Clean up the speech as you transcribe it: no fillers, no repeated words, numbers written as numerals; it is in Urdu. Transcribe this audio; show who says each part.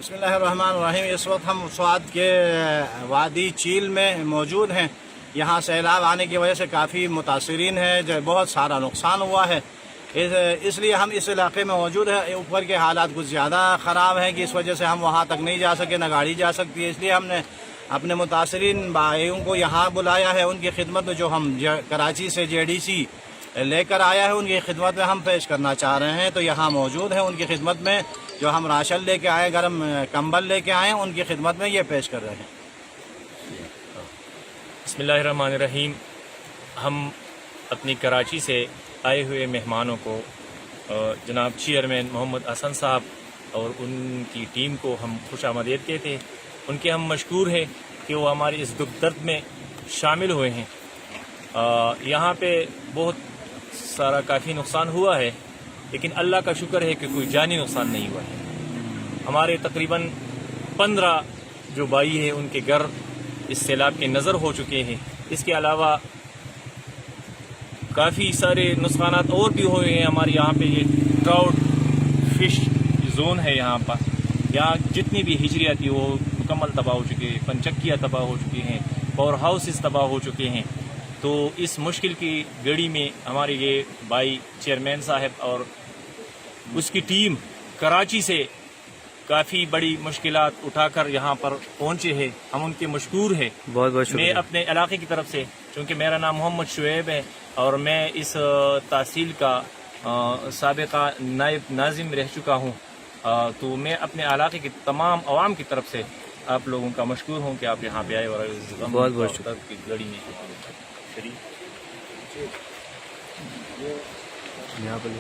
Speaker 1: بسم اللہ الرحمن الرحیم۔ اس وقت ہم سوات کے وادی چیل میں موجود ہیں۔ یہاں سیلاب آنے کی وجہ سے کافی متاثرین ہیں، جو بہت سارا نقصان ہوا ہے، اس لیے ہم اس علاقے میں موجود ہیں۔ اوپر کے حالات کچھ زیادہ خراب ہیں کہ اس وجہ سے ہم وہاں تک نہیں جا سکے، نہ گاڑی جا سکتی ہے، اس لیے ہم نے اپنے متاثرین بھائیوں کو یہاں بلایا ہے۔ ان کی خدمت میں جو ہم کراچی سے JDC لے کر آیا ہے، ان کی خدمت میں ہم پیش کرنا چاہ رہے ہیں۔ تو یہاں موجود ہیں، ان کی خدمت میں جو ہم راشن لے کے آئے، گرم کمبل لے کے آئے ہیں، ان کی خدمت میں یہ پیش کر رہے ہیں۔
Speaker 2: بسم اللہ الرحمن الرحیم۔ ہم اپنی کراچی سے آئے ہوئے مہمانوں کو جناب چیئرمین محمد حسن صاحب اور ان کی ٹیم کو ہم خوش آمدید کہتے ہیں۔ ان کے ہم مشکور ہیں کہ وہ ہماری اس دکھ درد میں شامل ہوئے ہیں۔ یہاں پہ بہت سارا کافی نقصان ہوا ہے، لیکن اللہ کا شکر ہے کہ کوئی جانی نقصان نہیں ہوا ہے۔ ہمارے تقریباً 15 جو بھائی ہیں ان کے گھر اس سیلاب کے نظر ہو چکے ہیں۔ اس کے علاوہ کافی سارے نقصانات اور بھی ہوئے ہیں۔ ہمارے یہاں پہ یہ ٹراؤٹ فش زون ہے، یہاں یہاں جتنی بھی ہجریاں تھی وہ مکمل تباہ ہو چکے ہیں، پنچکیاں تباہ ہو چکے ہیں، پاور ہاؤسز تباہ ہو چکے ہیں۔ تو اس مشکل کی گھڑی میں ہمارے یہ بھائی چیئرمین صاحب اور اس کی ٹیم کراچی سے کافی بڑی مشکلات اٹھا کر یہاں پر پہنچے ہیں۔ ہم ان کے مشکور ہیں۔
Speaker 3: بہت بہت شکریہ۔
Speaker 2: میں اپنے علاقے کی طرف سے، چونکہ میرا نام محمد شعیب ہے اور میں اس تحصیل کا سابقہ نائب ناظم رہ چکا ہوں، تو میں اپنے علاقے کی تمام عوام کی طرف سے آپ لوگوں کا مشکور ہوں کہ آپ یہاں پہ آئے اور
Speaker 3: بہت بہت شکریہ
Speaker 2: کی گھڑی میں شریک۔
Speaker 3: یہاں پر